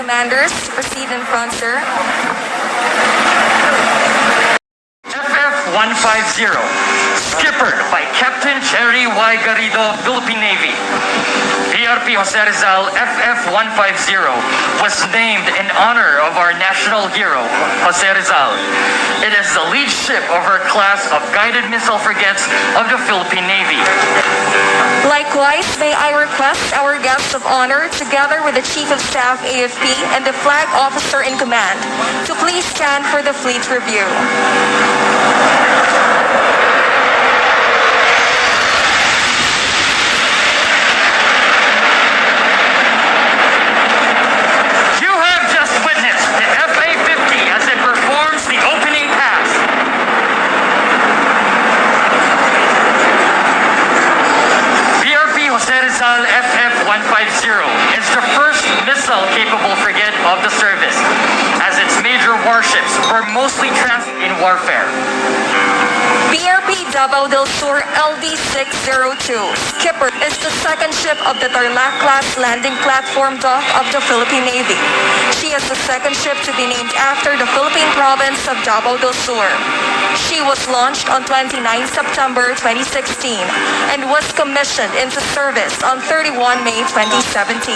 commanders to proceed in front, sir. FF-150, skippered by Captain Jerry Y. Garrido, Philippine Navy. PRP Jose Rizal FF-150 was named in honor of our national hero, Jose Rizal. It is the lead ship of our class of guided missile frigates of the Philippine Navy. Likewise, may I request our guests of honor, together with the Chief of Staff AFP and the Flag Officer in Command, to please stand for the fleet review. FF-150 is the first missile-capable frigate of the service, as its major warships were mostly transported in warfare. BRP Davao del Sur LV-602, Skipper, is the second ship of the Tarlac-class landing platform dock of the Philippine Navy. She is the second ship to be named after the Philippine province of Davao del Sur. She was launched on 29 September 2016 and was commissioned into service on 31 May 2017.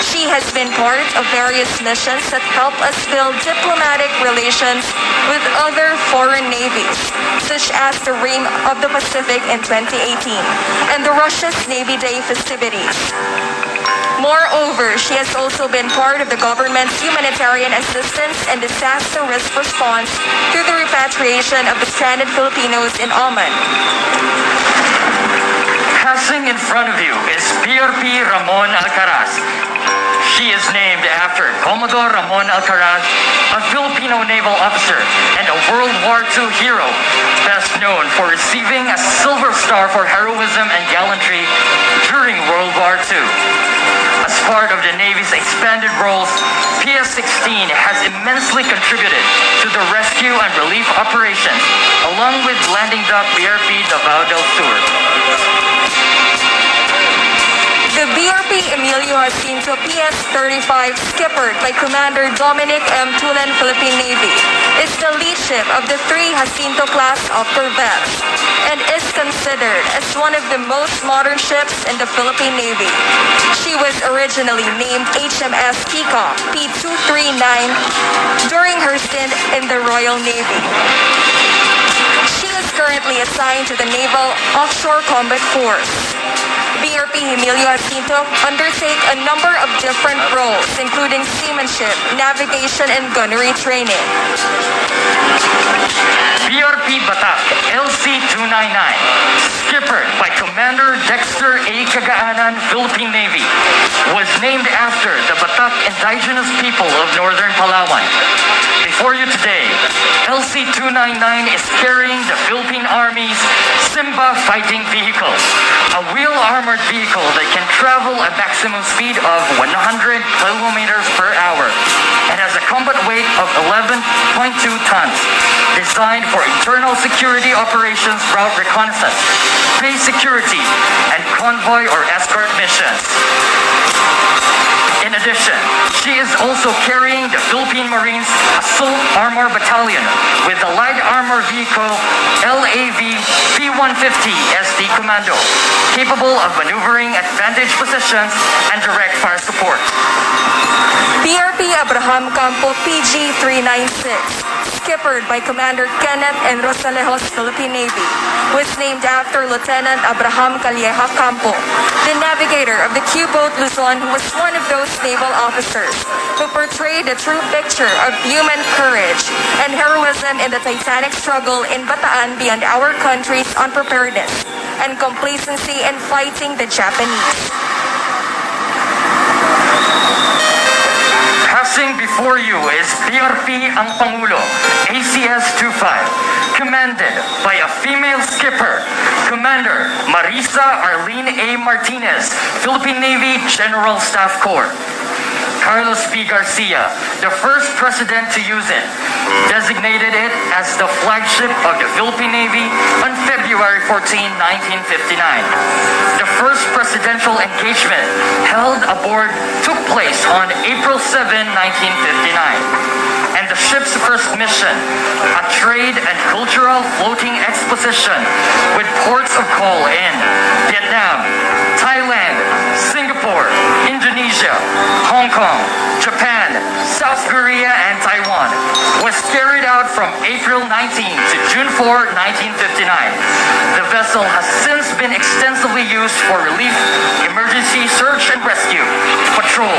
She has been part of various missions that help us build diplomatic relations with other foreign navies, such as the Rim of the Pacific in 2018 and the Russia's Navy Day festivities. Moreover, she has also been part of the government's humanitarian assistance and disaster risk response through the repatriation of the stranded Filipinos in Oman. Passing in front of you is PRP Ramon Alcaraz. She is named after Commodore Ramon Alcaraz, a Filipino naval officer and a World War II hero, best known for receiving a Silver Star for heroism and gallantry during World War II. As part of the Navy's expanded roles, PS-16 has immensely contributed to the rescue and relief operations, along with landing dock BRP Davao del Sur. The BRP Emilio Jacinto PS-35, skippered by Commander Dominic M. Tulan, Philippine Navy, is the lead ship of the three Jacinto-class of corvettes and is considered as one of the most modern ships in the Philippine Navy. She was originally named HMS Peacock P-239 during her stint in the Royal Navy. She is currently assigned to the Naval Offshore Combat Force. BRP Emilio Jacinto undertake a number of different roles, including seamanship, navigation, and gunnery training. BRP Batak LC-299, skippered by Commander Dexter A. Cagaanan, Philippine Navy, was named after the Batak indigenous people of northern Palawan. Before you today, LC-299 is carrying the Philippine Army's Simba fighting vehicle, a wheel-armored vehicle that can travel a maximum speed of 100 kilometers per hour and has a combat weight of 11.2 tons, designed for internal security operations, route reconnaissance, base security, and convoy or escort missions. In addition, she is also carrying the Philippine Marines Assault Armor Battalion with the light armor vehicle LAV P-150 SD Commando, capable of maneuvering advantage positions and direct fire support. BRP Abraham Campo PG-396, skippered by Commander Kenneth N. Rosalejos, Philippine Navy, was named after Lieutenant Abraham Calleja Campo, the navigator of the Q-boat Luzon, who was one of those naval officers who portrayed the true picture of human courage and heroism in the titanic struggle in Bataan beyond our country's unpreparedness and complacency in fighting the Japanese. Passing before you is PRP Ang Pangulo, ACS-25, commanded by a female skipper, Commander Marisa Arlene A. Martinez, Philippine Navy General Staff Corps. Carlos V. Garcia, the first president to use it, designated it as the flagship of the Philippine Navy on February 14, 1959. The first presidential engagement held aboard took place on April 7, 1959. And the ship's first mission, a trade and cultural floating exposition with ports of call in Vietnam, Thailand, Singapore, Indonesia, Hong Kong, Japan, South Korea, and Taiwan, was carried out from April 19 to June 4, 1959. The vessel has since been extensively used for relief, emergency search and rescue, patrol,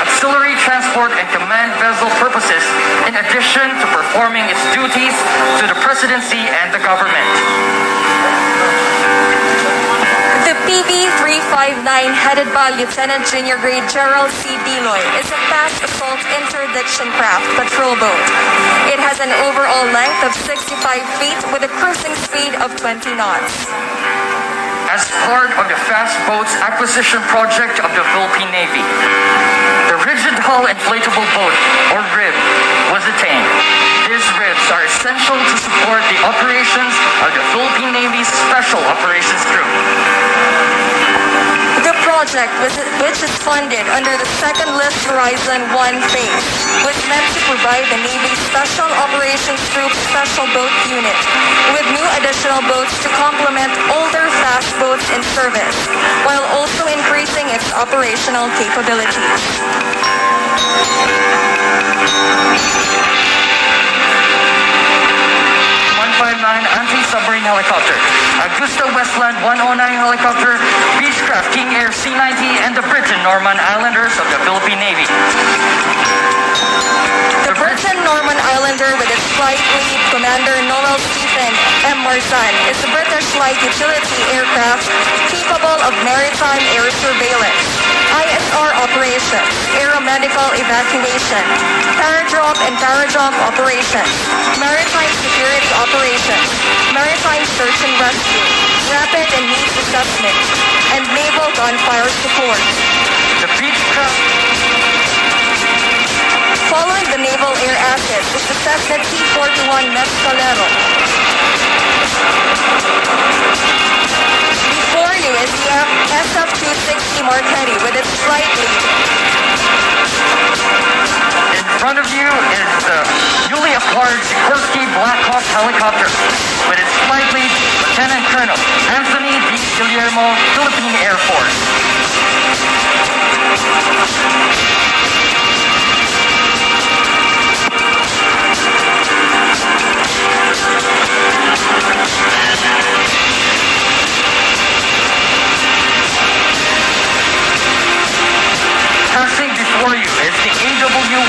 auxiliary transport, and command vessel purposes, in addition to performing its duties to the presidency and the government. The PB-359, headed by Lieutenant Junior Grade Gerald C. Diloy, is a fast assault interdiction craft patrol boat. It has an overall length of 65 feet with a cruising speed of 20 knots. As part of the Fast Boats Acquisition Project of the Philippine Navy, the rigid hull inflatable boat, or RIB, was attained. These ribs are essential to support the operations of the Philippine Navy's Special Operations Group. The project, which is funded under the Second Lift Horizon 1 phase, was meant to provide the Navy's Special Operations Group Special Boat Unit with new additional boats to complement older fast boats in service, while also increasing its operational capabilities. 159 anti-submarine helicopter, Augusta Westland 109 helicopter, Beechcraft King Air C-90, and the Britain Norman Islanders of the Philippine Navy. The Britain Norman Islander, with its flight lead Commander Noel Stephen M. Marzan, is a British light utility aircraft capable of maritime air surveillance, ISR operations, aeromedical evacuation, paradrop and paradrop operations, maritime security operations, maritime search and rescue, rapid and needs assessment, and naval gunfire support. The Beechcraft. Following the naval air asset is the Cessna T-41 Mescalero. Before you is the SF-260 Marquette with its flight lead. In front of you is the newly acquired Sikorsky Black Hawk helicopter with its flight lead, Lieutenant Colonel Anthony D. Guillermo, Philippine Air Force. Passing before you is the AW-109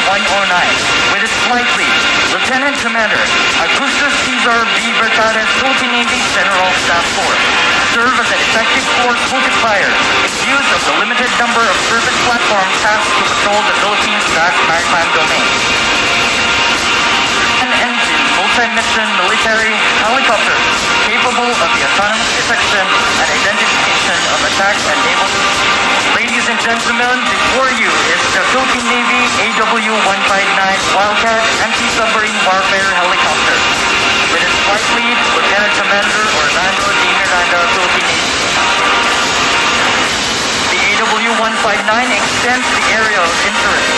with its flight lead, Lieutenant Commander Augustus Cesar B. Bertades, Philippine Navy General Staff Force. Serve as an effective force multiplier in use of the limited number of service platforms tasked to patrol the Philippines' vast maritime domain. An engine multi-mission military helicopter capable of the autonomous detection and identification of attacks and naval. Ladies and gentlemen, before you is the Philippine Navy AW-159 Wildcat anti-submarine warfare helicopter with its flight lead, Lieutenant Commander Orlando D. Miranda, Philippine Navy. The AW-159 extends the area of interest.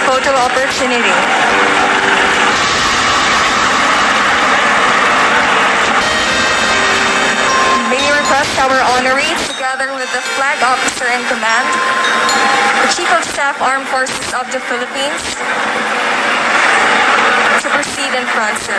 Photo opportunity. May we request our honorees, together with the flag officer in command, the Chief of Staff Armed Forces of the Philippines, to proceed in front, sir.